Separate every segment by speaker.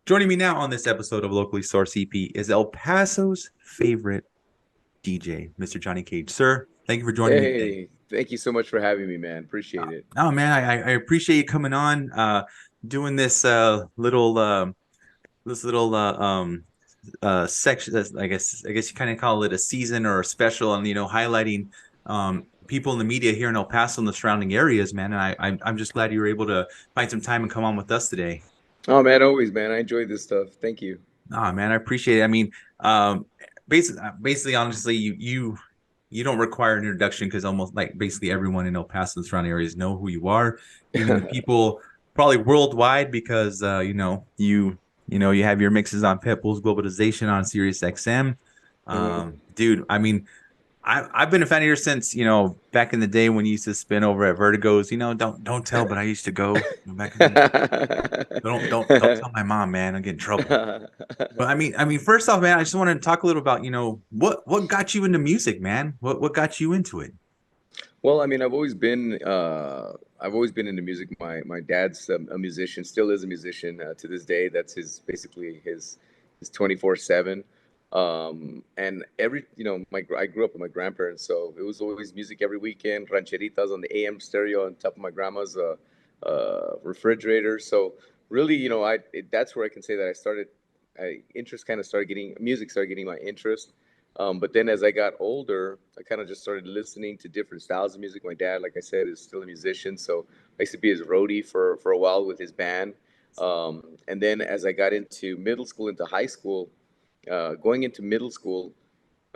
Speaker 1: Joining me now on this episode of Locally Sourced EP is El Paso's favorite DJ, Mr. Johnny Kage. Sir, thank you for joining me today.
Speaker 2: Hey, thank you so much for having me, man. Appreciate it.
Speaker 1: Oh man, I appreciate you coming on, doing this little section. I guess you kind of call it a season or a special, and highlighting people in the media here in El Paso and the surrounding areas, man. And I'm just glad you were able to find some time and come on with us today.
Speaker 2: Oh man, always, man. I enjoy this stuff. Thank you.
Speaker 1: Ah, man, I appreciate it. I mean, basically, honestly, you don't require an introduction because almost like basically everyone in El Paso and surrounding areas know who you are, even the people probably worldwide because you have your mixes on Pitbull's Globalization on Sirius XM.
Speaker 2: Mhm.
Speaker 1: Dude, I mean, I've been a fan of yours since back in the day when you used to spin over at Vertigo's. Don't tell, but I used to go back in the don't tell my mom, man. I get in trouble. But I mean, first off, man, I just wanted to talk a little about what got you into music, man. What got you into it?
Speaker 2: Well, I mean, I've always been into music. My dad's a musician, still is a musician to this day. That's his 24/7. And I grew up with my grandparents, so it was always music every weekend, rancheritas on the AM stereo on top of my grandma's refrigerator. So really, that's where I can say that interest kind of started getting music started getting my interest. But then as I got older, I kind of just started listening to different styles of music. My dad, like I said, is still a musician, so I used to be his roadie for a while with his band. And then as I got into middle school, into high school, going into middle school,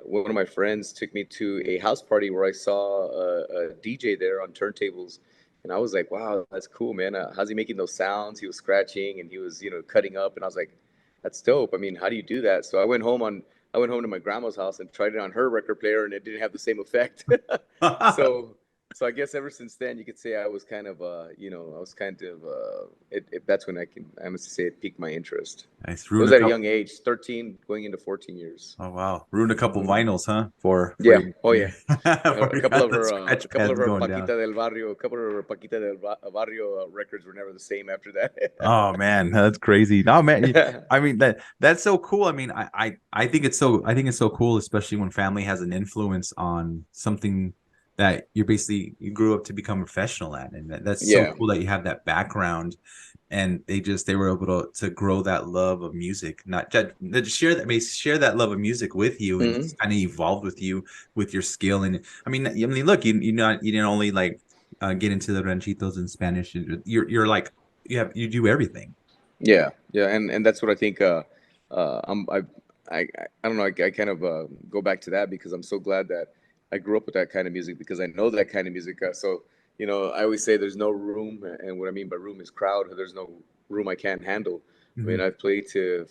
Speaker 2: one of my friends took me to a house party where I saw a DJ there on turntables, and I was like, "Wow, that's cool, man! How's he making those sounds?" He was scratching and he was, cutting up, and I was like, "That's dope. I mean, how do you do that?" So I went home to my grandma's house and tried it on her record player, and it didn't have the same effect. so so I guess ever since then, you could say I was kind of, I was kind of, that's when I must say it piqued my interest.
Speaker 1: Nice,
Speaker 2: It
Speaker 1: ruined
Speaker 2: was
Speaker 1: a
Speaker 2: at a
Speaker 1: couple.
Speaker 2: young age, 13, going into 14 years.
Speaker 1: Oh wow, ruined a couple
Speaker 2: Mhm.
Speaker 1: vinyls, huh? For
Speaker 2: Yeah.
Speaker 1: you,
Speaker 2: Oh yeah.
Speaker 1: for
Speaker 2: A
Speaker 1: you
Speaker 2: couple
Speaker 1: got
Speaker 2: of
Speaker 1: the
Speaker 2: her,
Speaker 1: scratch
Speaker 2: a couple of
Speaker 1: pads
Speaker 2: her
Speaker 1: going down.
Speaker 2: Barrio records were never the same after that.
Speaker 1: Oh man, that's crazy. No man, I mean that's so cool. I mean, I think it's so cool, especially when family has an influence on something that you grew up to become a professional at, and that's so
Speaker 2: Yeah.
Speaker 1: cool that you have that background, and they were able to grow that love of music, not just share that love of music with you, and
Speaker 2: Hmm.
Speaker 1: just kind of evolved with you with your skill. And I mean, look, you didn't only like get into the ranchitos in Spanish. You're like you do everything.
Speaker 2: Yeah. Yeah. And that's what I think. I don't know. I kind of go back to that because I'm so glad that I grew up with that kind of music because I know that kind of music. So I always say there's no room, and what I mean by room is crowd. There's no room I can't handle. I mean,
Speaker 1: Mhm.
Speaker 2: I've played to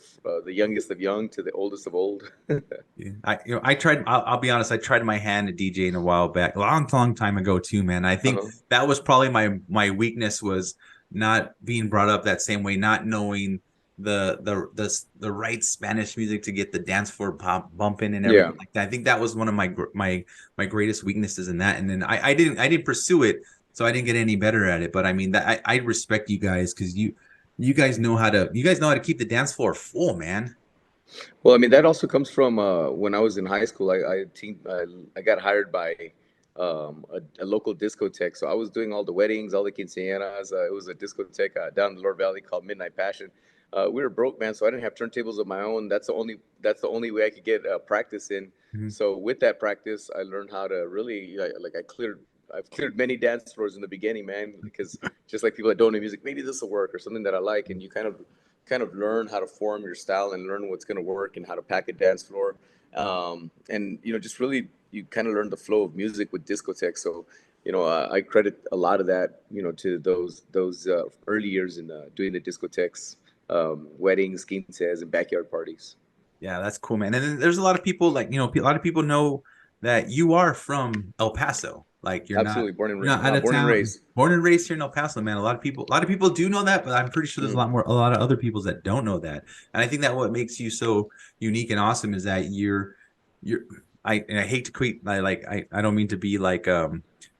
Speaker 2: the youngest of young to the oldest of old.
Speaker 1: Yeah. I tried. I'll be honest. I tried my hand at DJing a while back, a long, long time ago too, man. I think
Speaker 2: Uh-huh.
Speaker 1: that was probably my weakness was not being brought up that same way, not knowing the right Spanish music to get the dance floor pop bumping and
Speaker 2: Yeah.
Speaker 1: everything like that. I think that was one of my greatest weaknesses in that. And then I didn't pursue it, so I didn't get any better at it. But I mean that I respect you guys because you guys know how to keep the dance floor full, man.
Speaker 2: Well, I mean, that also comes from when I was in high school. I got hired by a local discotheque. So I was doing all the weddings, all the quinceañeras. It was a discotheque down in the Lord Valley called Midnight Passion. We were broke, man, so I didn't have turntables of my own. That's the only way I could get practice in.
Speaker 1: Mhm.
Speaker 2: So with that practice, I learned how to really I've cleared many dance floors in the beginning, man, because just like people that don't know music, maybe this will work or something that I like, and you kind of learn how to form your style and learn what's going to work and how to pack a dance floor. And just really you kind of learn the flow of music with discotheques. So I credit a lot of that to those early years in doing the discotheques, weddings, quinces, and backyard parties.
Speaker 1: Yeah, that's cool, man. And then there's a lot of people like, a lot of people know that you are from El Paso. Like
Speaker 2: Absolutely,
Speaker 1: you're not out of
Speaker 2: born and
Speaker 1: town,
Speaker 2: raised.
Speaker 1: born and raised here in El Paso, man. A lot of people do know that, but I'm pretty sure there's
Speaker 2: Mm.
Speaker 1: a lot of other people that don't know that. And I think that what makes you so unique and awesome is that you're I hate to quit I don't mean to be like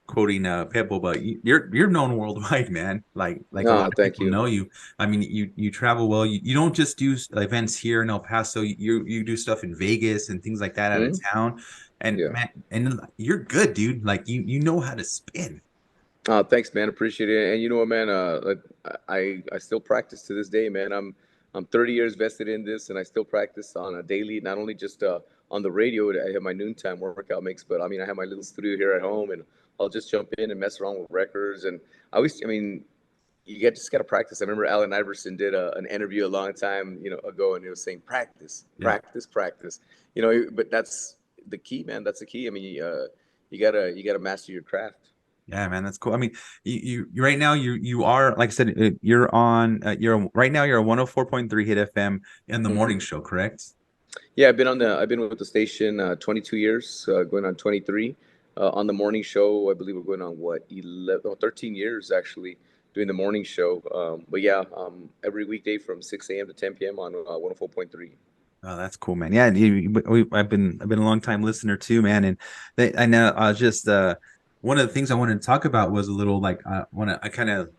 Speaker 1: quoting Pitbull, but you're known worldwide, man. Like a lot
Speaker 2: No,
Speaker 1: of
Speaker 2: thank
Speaker 1: people
Speaker 2: you.
Speaker 1: know you. I mean, you travel well. You don't just do events here in El Paso. You do stuff in Vegas and things like that out of
Speaker 2: Hmm.
Speaker 1: town. And
Speaker 2: Yeah.
Speaker 1: man, and you're good, dude. Like you know how to spin.
Speaker 2: Thanks, man. Appreciate it. And you know what, man? I still practice to this day, man. I'm 30 years vested in this, and I still practice on a daily. Not only just on the radio, I have my noontime workout mix, but I mean, I have my little studio here at home, and I'll just jump in and mess around with records. And I mean, just got to practice. I remember Allen Iverson did an interview a long time, ago, and he was saying practice,
Speaker 1: Yeah.
Speaker 2: practice, practice. But that's the key, man. That's the key. I mean, you gotta master your craft.
Speaker 1: Yeah, man, that's cool. I mean, you right now you are like I said, you're on right now you're a 104.3 Hit FM in the morning
Speaker 2: Hmm.
Speaker 1: show, correct?
Speaker 2: Yeah, I've been with the station 22 years, going on 23. On the morning show, I believe we're going on what 13 years actually doing the morning show. But yeah, every weekday from 6 a.m. to 10 p.m. on 104.3.
Speaker 1: Oh, that's cool, man. Yeah, I've been a long time listener too, man. And I know I was just one of the things I wanted to talk about was a little like want to I kind of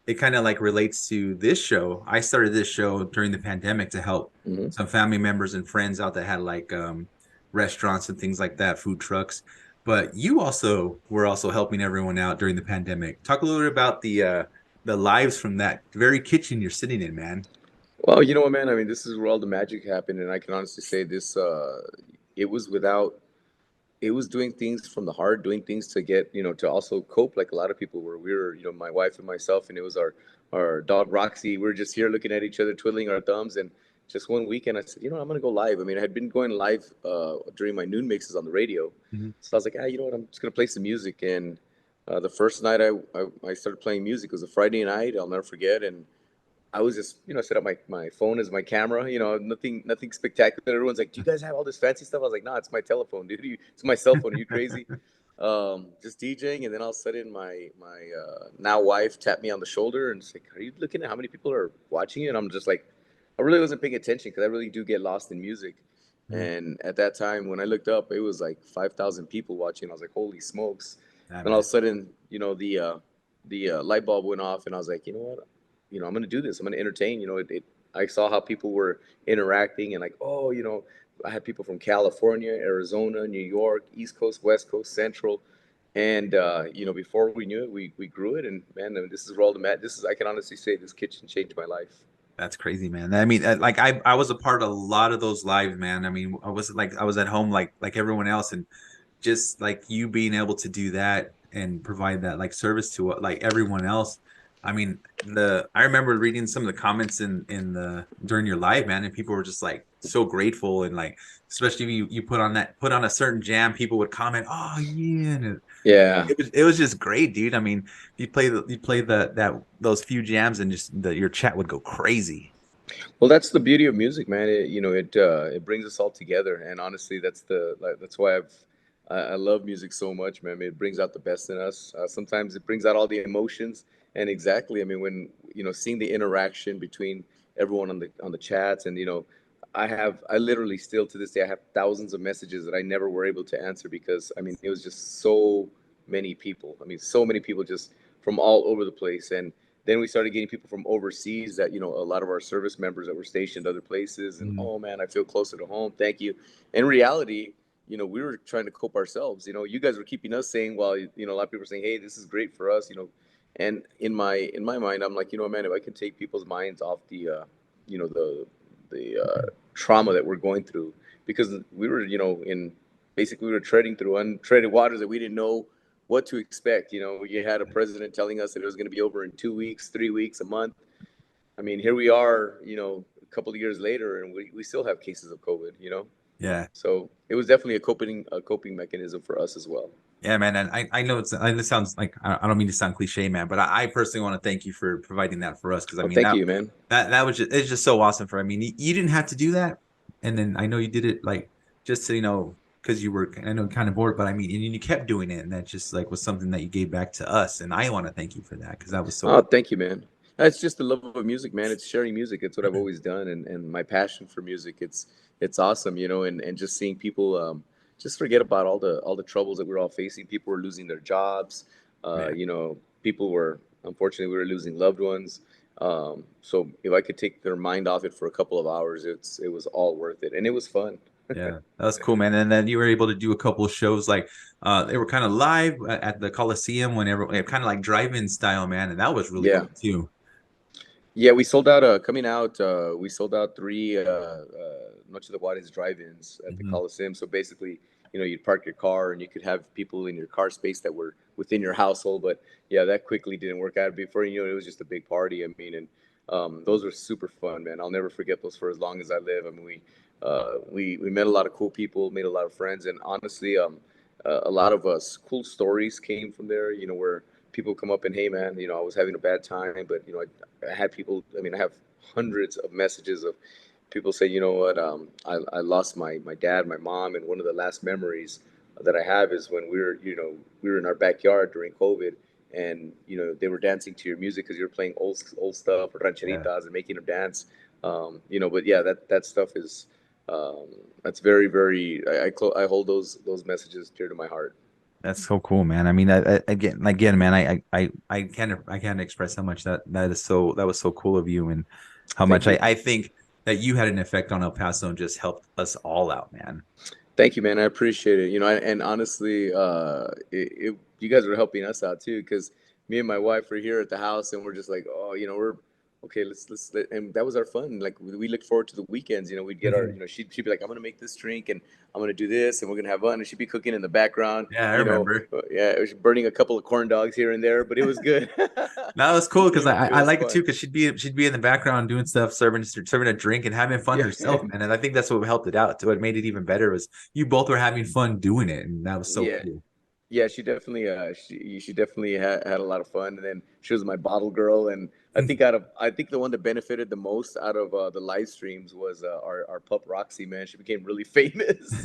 Speaker 1: it kind of like relates to this show. I started this show during the pandemic to help
Speaker 2: Hmm.
Speaker 1: some family members and friends out that had like restaurants and things like that, food trucks. But you also were also helping everyone out during the pandemic. Talk a little bit about the lives from that very kitchen you're sitting in, man.
Speaker 2: Well, you know what, man? I mean, this is where all the magic happened, and I can honestly say this: it was without it was doing things from the heart, doing things to get, to also cope like a lot of people were. We were, my wife and myself, and it was our dog Roxy. We were just here looking at each other, twiddling our thumbs. And just one weekend, I said, I'm going to go live. I mean, I had been going live during my noon mixes on the radio.
Speaker 1: Mhm.
Speaker 2: So I was like, you know what? I'm just going to play some music. And the first night I started playing music, it was a Friday night. I'll never forget. And I was just, set up my phone as my camera, nothing spectacular. Everyone's like, "Do you guys have all this fancy stuff?" I was like, "No, it's my telephone, dude. It's my cell phone. Are you crazy?" Just DJing, and then all of a sudden, my now wife tapped me on the shoulder and she's like, "Are you looking at how many people are watching you?" And I'm just like, I really wasn't paying attention because I really do get lost in music.
Speaker 1: Mhm.
Speaker 2: And at that time, when I looked up, it was like 5,000 people watching. I was like, "Holy smokes!"
Speaker 1: Yeah,
Speaker 2: Then all
Speaker 1: man.
Speaker 2: of a sudden, the light bulb went off, and I was like, "You know what? I'm going to do this. I'm going to entertain." I saw how people were interacting, and like, oh, I had people from California, Arizona, New York, East Coast, West Coast, Central. And, before we knew it, we grew it. And man, I mean, this is where all the this is, I can honestly say this kitchen changed my life.
Speaker 1: That's crazy, man. I mean, like I was a part of a lot of those lives, man. I mean, I was at home like everyone else, and just like you being able to do that and provide that like service to like everyone else. I mean, the I remember reading some of the comments in the during your live, man, and people were just like so grateful and like especially if you put on a certain jam, people would comment, "Oh yeah," and
Speaker 2: Yeah.
Speaker 1: it was just great, dude. I mean, you play that those few jams and just your chat would go crazy.
Speaker 2: Well, that's the beauty of music, man. It brings us all together, and honestly, that's why I love music so much, man. I mean, it brings out the best in us. Sometimes it brings out all the emotions, and exactly, I mean, when seeing the interaction between everyone on the chats, and I literally still to this day I have thousands of messages that I never were able to answer because I mean it was just so many people. I mean, so many people just from all over the place, and then we started getting people from overseas that, a lot of our service members that were stationed other places. And
Speaker 1: Mm,
Speaker 2: oh man, I feel closer to home. Thank you. In reality, we were trying to cope ourselves. You guys were keeping us sane while, a lot of people were saying, hey, this is great for us, And in my mind, I'm like, man, if I can take people's minds off you know, the trauma that we're going through, because we were, in basically we were treading through untreaded waters that we didn't know what to expect. You had a president telling us that it was going to be over in 2 weeks, 3 weeks, a month. I mean, here we are, a couple of years later, and we still have cases of COVID.
Speaker 1: yeah.
Speaker 2: So it was definitely a coping mechanism for us as well.
Speaker 1: Yeah, man, and I know this sounds like I don't mean to sound cliche, man, but I personally want to thank you for providing that for us because I
Speaker 2: Oh,
Speaker 1: mean
Speaker 2: thank you, man.
Speaker 1: that was it's just so awesome for I mean you didn't have to do that, and then I know you did it like just to because you were I know kind of bored, but I mean and you kept doing it, and that just like was something that you gave back to us, and I want to thank you for that because that was so
Speaker 2: Oh, thank you, man. That's just the love of music, man. It's sharing music. It's what I've always done, and my passion for music. It's awesome, and just seeing people. just forget about all the troubles that we're all facing. People were losing their jobs.
Speaker 1: Yeah.
Speaker 2: You know, people were, unfortunately, we were losing loved ones. So if I could take their mind off it for a couple of hours, it was all worth it, and it was fun.
Speaker 1: Yeah, that was cool, man. And then you were able to do a couple of shows like they were kind of live at the Coliseum whenever kind of like drive-in style, man, and that was really
Speaker 2: Yeah.
Speaker 1: cool too.
Speaker 2: Yeah, we sold out coming out. We sold out three Noche de Juarez drive-ins at the
Speaker 1: Hmm.
Speaker 2: Coliseum. So basically, you know, you'd park your car and you could have people in your car space that were within your household. But yeah, that quickly didn't work out. Before you know, it was just a big party. I mean, and those were super fun, man. I'll never forget those for as long as I live. I mean, we met a lot of cool people, made a lot of friends, and honestly, a lot of us cool stories came from there. You know, where people come up and, hey man, you know, I was having a bad time, but you know, I had people. I mean, I have hundreds of messages of people say, you know what, I lost my dad, my mom, and one of the last memories that I have is when we were in our backyard during COVID, and you know they were dancing to your music because you were playing old stuff,
Speaker 1: Yeah,
Speaker 2: rancheritas, and making them dance. You know, but yeah, that stuff is um, that's very very. I hold those messages dear to my heart.
Speaker 1: that's so cool, man. I mean, again, man, I can't express how much that was so cool of you, and how
Speaker 2: Thank
Speaker 1: much
Speaker 2: you.
Speaker 1: I think that you had an effect on El Paso and just helped us all out, man.
Speaker 2: Thank you, man. I appreciate it. You know, and honestly, you guys were helping us out too, because me and my wife were here at the house, and we're just like, oh, you know, we're okay. And that was our fun. Like we looked forward to the weekends. You know, we'd get our, you know, she'd be like, I'm gonna make this drink, and I'm gonna do this, and we're gonna have fun, and she'd be cooking in the background.
Speaker 1: Yeah, I
Speaker 2: You know,
Speaker 1: remember.
Speaker 2: yeah, it was burning a couple of corn dogs here and there, but it was good.
Speaker 1: That was cool because
Speaker 2: It
Speaker 1: I
Speaker 2: was
Speaker 1: like it too
Speaker 2: fun.
Speaker 1: because she'd be in the background doing stuff, serving a drink and having fun
Speaker 2: Yeah.
Speaker 1: herself, man. And I think that's what helped it out. So what made it even better was you both were having fun doing it, and that was so
Speaker 2: Yeah.
Speaker 1: cool.
Speaker 2: Yeah, she definitely had a lot of fun, and then she was my bottle girl, and I think the one that benefited the most out of the live streams was our pup Roxy, man. She became really famous.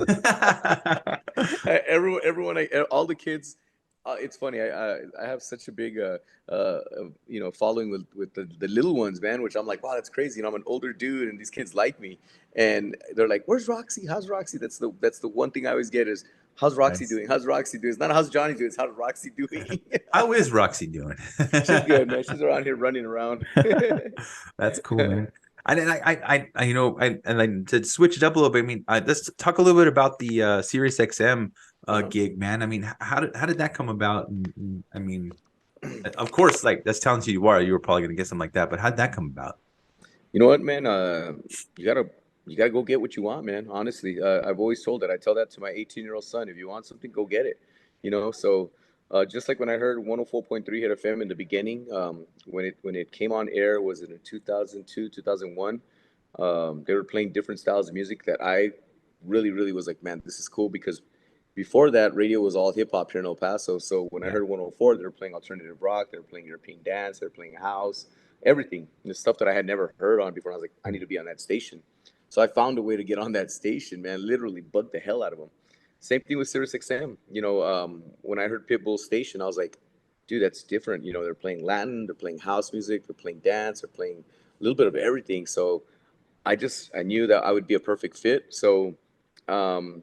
Speaker 2: All the kids. It's funny. I have such a big you know, following with the little ones, man. Which I'm like, wow, that's crazy. You know, I'm an older dude, and these kids like me, and they're like, "Where's Roxy? How's Roxy?" That's the one thing I always get is, "How's Roxy
Speaker 1: Nice.
Speaker 2: doing? How's Roxy doing?" It's not how's Johnny doing. It's how's Roxy doing.
Speaker 1: How is Roxy doing?
Speaker 2: She's good, man. She's around here running around.
Speaker 1: That's cool, man. And then to switch it up a little bit, I mean, let's talk a little bit about the Sirius XM
Speaker 2: Uh-huh.
Speaker 1: gig, man. I mean, how did that come about? I mean, of course, like that's talented you were probably gonna get something like that, but how'd that come about?
Speaker 2: You know what, man? You gotta you gotta go get what you want, man. Honestly, I've always told that. I tell that to my 18-year-old son. If you want something, go get it. You know. So just like when I heard 104.3 Hit FM in the beginning, when it came on air, was it in 2002, 2001? They were playing different styles of music that I really was like, man, this is cool because before that, radio was all hip hop here in El Paso. So when I
Speaker 1: Yeah,
Speaker 2: heard 104, they were playing alternative rock, they were playing European dance, they were playing house, everything. The stuff that I had never heard on before. I was like, I need to be on that station. So I found a way to get on that station, man. Literally bugged the hell out of them. Same thing with Sirius XM. You know, when I heard Pitbull's station, I was like, dude, that's different. You know, they're playing Latin, they're playing house music, they're playing dance, they're playing a little bit of everything. So I knew that I would be a perfect fit. So,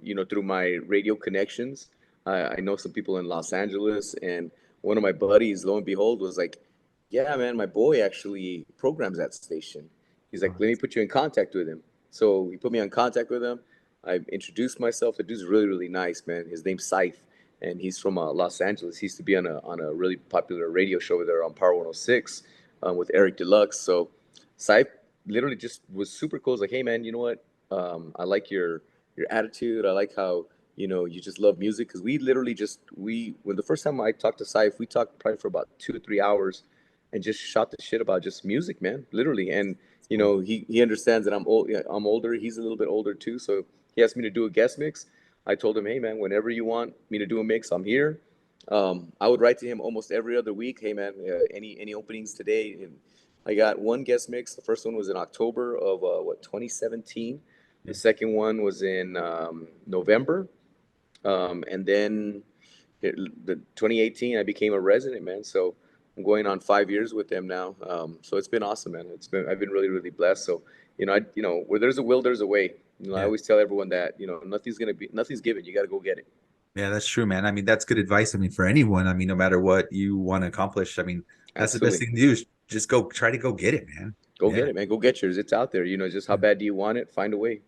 Speaker 2: you know, through my radio connections, I know some people in Los Angeles, and one of my buddies, lo and behold, was like, "Yeah, man, my boy actually programs that station." He's like, "Let me put you in contact with him." So he put me in contact with him. I introduced myself. The dude's really nice, man. His name's Scythe, and he's from Los Angeles. He used to be on a really popular radio show over there on Power 106 with Eric Deluxe. So Scythe literally just was super cool. It's like, hey man, you know what? I like your attitude. I like how you know you just love music because we literally just we when the first time I talked to Saif, we talked probably for about 2 or 3 hours and just shot the shit about just music, man, literally. And you
Speaker 1: cool.
Speaker 2: know he understands that I'm old. Yeah, I'm older. He's a little bit older too, so he asked me to do a guest mix. I told him, hey man, whenever you want me to do a mix, I'm here. I would write to him almost every other week. Hey man, any openings today? And I got one guest mix. The first one was in October of 2017. The
Speaker 1: Yeah.
Speaker 2: second one was in November, and then the 2018 I became a resident, man. So I'm going on 5 years with them now. So it's been awesome, man. I've been really blessed. So you know where there's a will, there's a way. I
Speaker 1: Yeah.
Speaker 2: always tell everyone that, nothing's given. You got to go get it.
Speaker 1: Yeah, that's true, man. I mean, that's good advice. I mean, for anyone, I mean, no matter what you want to accomplish, I mean, that's the best
Speaker 2: Absolutely.
Speaker 1: thing to do is just go try to go get it, man.
Speaker 2: Go
Speaker 1: Yeah.
Speaker 2: get it, man. Go get yours. It's out there. Just how bad do you want it? Find a way.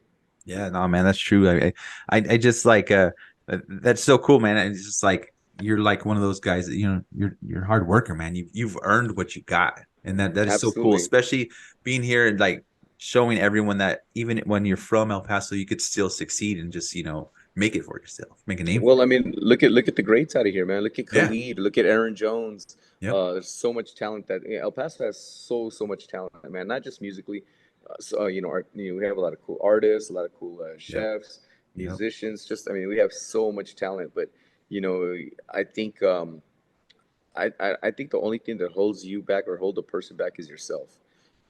Speaker 1: Yeah, no, man, that's true. I just like that's so cool, man. It's just like you're like one of those guys that you're a hard worker, man. You've earned what you got, and that is so cool,
Speaker 2: Absolutely.
Speaker 1: especially being here and like showing everyone that even when you're from El Paso, you could still succeed and just make it for yourself, make a name for
Speaker 2: Well, I
Speaker 1: yourself.
Speaker 2: mean, look at the greats out of here, man. Look at
Speaker 1: Yeah.
Speaker 2: Khalid. Look at Aaron Jones.
Speaker 1: Yep.
Speaker 2: There's so much talent that El Paso has so much talent, man. Not just musically. We have a lot of cool artists, a lot of cool
Speaker 1: Yep.
Speaker 2: chefs,
Speaker 1: Yep.
Speaker 2: musicians. Just, I mean, we have so much talent. But you know, I think I think the only thing that holds you back or hold a person back is yourself.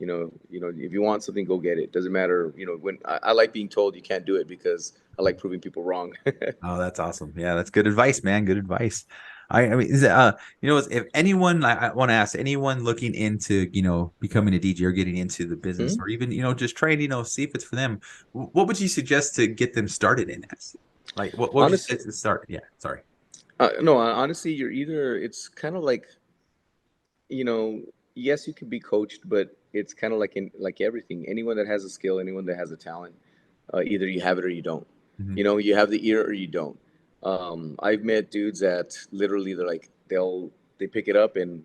Speaker 2: If you want something, go get it. Doesn't matter. When I like being told you can't do it because I like proving people wrong.
Speaker 1: Oh, that's awesome. Yeah, that's good advice, man. Good advice. I mean, is it, if anyone, I want to ask anyone looking into, becoming a DJ or getting into the business,
Speaker 2: Hmm?
Speaker 1: or even, just trying to, see if it's for them, what would you suggest to get them started in this? Like, what would you
Speaker 2: Honestly,
Speaker 1: suggest to start? Yeah, sorry.
Speaker 2: no, honestly, it's kind of like, yes, you can be coached, but it's kind of like in like everything. Anyone that has a skill, anyone that has a talent, either you have it or you don't.
Speaker 1: Hmm.
Speaker 2: You have the ear or you don't. I've met dudes that literally they pick it up and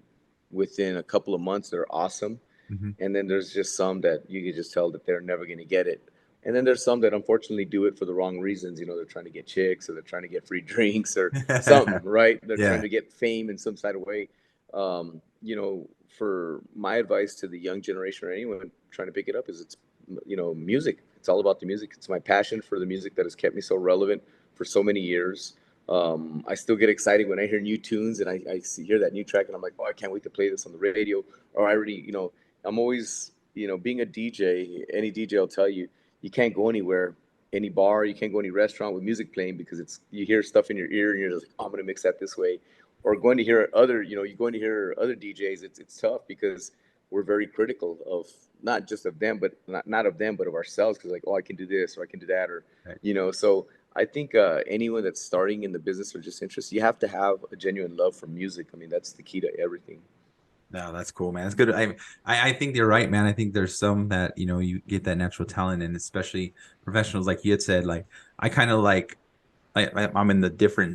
Speaker 2: within a couple of months they're awesome.
Speaker 1: Hmm.
Speaker 2: And then there's just some that you can just tell that they're never going to get it. And then there's some that unfortunately do it for the wrong reasons. They're trying to get chicks or they're trying to get free drinks or something, right? They're trying
Speaker 1: Yeah.
Speaker 2: to get fame in some side of way. For my advice to the young generation or anyone trying to pick it up is music. It's all about the music. It's my passion for the music that has kept me so relevant for so many years. I still get excited when I hear new tunes and hear that new track and I'm like, oh, I can't wait to play this on the radio. Or I'm always, being a DJ, any DJ will tell you, you can't go anywhere, any bar, you can't go any restaurant with music playing because you hear stuff in your ear and you're just like, oh, I'm gonna mix that this way. Or going to hear you're going to hear other DJs. It's tough because we're very critical of not just of them, but not of them, but of ourselves. Because like, oh, I can do this or I can do that, or
Speaker 1: Right.
Speaker 2: So I think anyone that's starting in the business or just interested, you have to have a genuine love for music. I mean, that's the key to everything.
Speaker 1: No, that's cool, man. It's good. I think you're right, man. I think there's some that you get that natural talent, and especially professionals, like you had said. Like I kind of like I'm in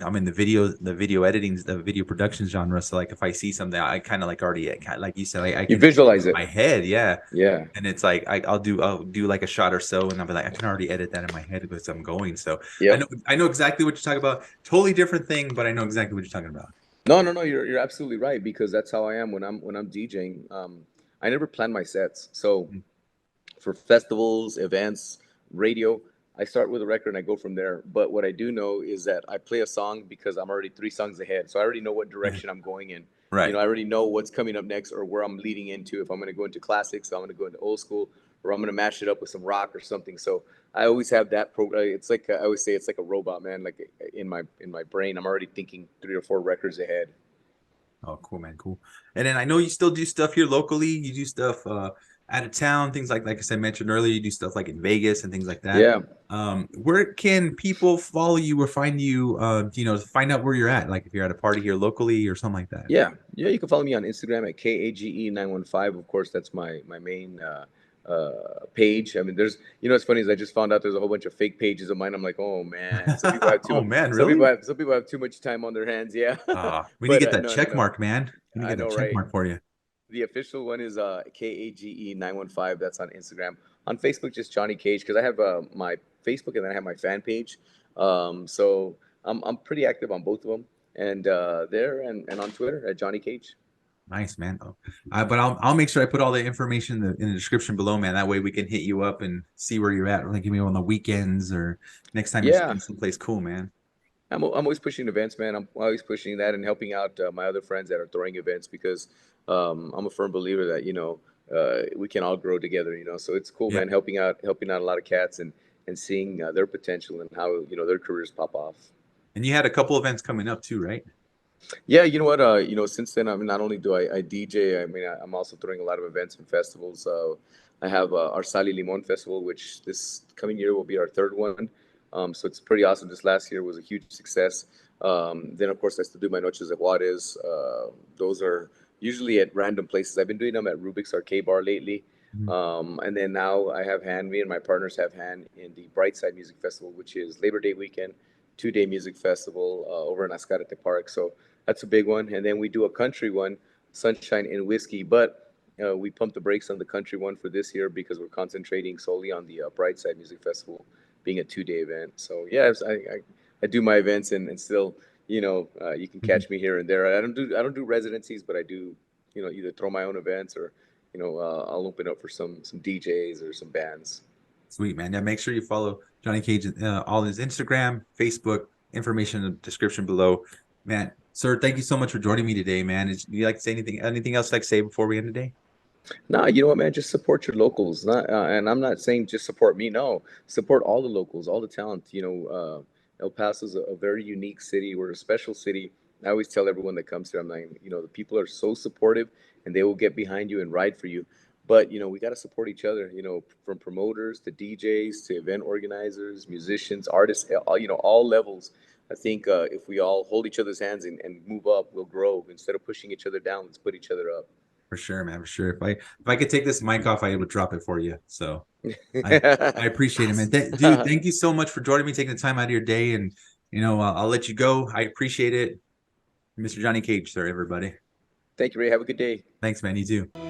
Speaker 1: I'm in the video editing, the video production genre. So like if I see something, I kind of like already, like you said, I
Speaker 2: You
Speaker 1: can see it
Speaker 2: visualize
Speaker 1: in
Speaker 2: it.
Speaker 1: my head, yeah.
Speaker 2: Yeah.
Speaker 1: And it's like I'll do like a shot or so, and I'll be like I can already edit that in my head as I'm going. So
Speaker 2: Yep.
Speaker 1: I know exactly what you're talking about. Totally different thing, but I know exactly what you're talking about.
Speaker 2: No, no, no. You're absolutely right because that's how I am when I'm DJing. I never plan my sets. So
Speaker 1: Mhm.
Speaker 2: for festivals, events, radio, I start with a record and I go from there. But what I do know is that I play a song because I'm already three songs ahead. So I already know what
Speaker 1: Yeah,
Speaker 2: direction I'm going in.
Speaker 1: right.
Speaker 2: I already know what's coming up next or where I'm leading into. If I'm going to go into classics, I'm going to go into old school, or I'm going to mash it up with some rock or something. So I always have that It's like I always say, it's like a robot, man. Like in my brain, I'm already thinking three or four records ahead.
Speaker 1: Oh, cool, man, cool. And then I know you still do stuff here locally. You do stuff out of town, things like I said mentioned earlier. You do stuff like in Vegas and things like that.
Speaker 2: Yeah.
Speaker 1: Where can people follow you or find you? To find out where you're at, like if you're at a party here locally or something like that.
Speaker 2: Yeah, yeah. You can follow me on Instagram at KAGE915. Of course, that's my main page. I mean, it's funny is I just found out there's a whole bunch of fake pages of mine. I'm like, oh man,
Speaker 1: Oh man, really?
Speaker 2: some people have too much time on their hands. Yeah,
Speaker 1: We need to
Speaker 2: but
Speaker 1: get that
Speaker 2: no, no,
Speaker 1: check
Speaker 2: no.
Speaker 1: mark, man. We need to
Speaker 2: I
Speaker 1: get
Speaker 2: know,
Speaker 1: that check
Speaker 2: right?
Speaker 1: mark for you.
Speaker 2: The official one is KAGE915. That's on Instagram. On Facebook, just Johnny Cage because I have my Facebook and then I have my fan page. So I'm pretty active on both of them and there and on Twitter at Johnny Cage.
Speaker 1: Nice, man. Oh, but I'll make sure I put all the information in the description below, man. That way we can hit you up and see where you're at. Like maybe on the weekends or next time you're
Speaker 2: Yeah,
Speaker 1: staying someplace cool, man.
Speaker 2: I'm always pushing events, man. I'm always pushing that and helping out my other friends that are throwing events because I'm a firm believer that we can all grow together. So it's cool,
Speaker 1: Yeah.
Speaker 2: man. Helping out a lot of cats and seeing their potential and how their careers pop off.
Speaker 1: And you had a couple events coming up too, right?
Speaker 2: Yeah, you know what? Since then, I mean, not only do I DJ, I mean, I'm also throwing a lot of events and festivals. I have our Sali Limon Festival, which this coming year will be our third one. So it's pretty awesome. This last year was a huge success. Then, of course, I still do my Noches de Juarez. Those are usually at random places. I've been doing them at Rubik's Arcade Bar lately.
Speaker 1: Mhm.
Speaker 2: And then now I have hand, me and my partners have hand in the Brightside Music Festival, which is Labor Day weekend, 2 day music festival over in Ascarate Park. So that's a big one. And then we do a country one, Sunshine and Whiskey. But we pumped the brakes on the country one for this year because we're concentrating solely on the Brightside Music Festival being a 2 day event. So yeah, I do my events and still, you can
Speaker 1: Mhm.
Speaker 2: catch me here and there. I don't do residencies, but I do, either throw my own events or, I'll open up for some DJs or some bands.
Speaker 1: Sweet, man. Yeah, make sure you follow Johnny Cage, all his Instagram, Facebook, information in the description below. Man, sir, thank you so much for joining me today, man. You like to say anything else like to say before we end the day?
Speaker 2: Nah, you know what, man? Just support your locals. Not, and I'm not saying just support me. No, support all the locals, all the talent. El Paso is a very unique city. We're a special city. I always tell everyone that comes here, I'm like, the people are so supportive, and they will get behind you and ride for you. But we got to support each other. From promoters to DJs to event organizers, musicians, artists, all levels. I think if we all hold each other's hands and move up, we'll grow. Instead of pushing each other down, let's put each other up.
Speaker 1: For sure, man. For sure. If I could take this mic off, I would drop it for you. So I appreciate it, man. Dude, thank you so much for joining me, taking the time out of your day, and I'll let you go. I appreciate it, Mr. Johnny Cage, sir. Everybody,
Speaker 2: Thank you, Ray. Have a good day.
Speaker 1: thanks, man. You too.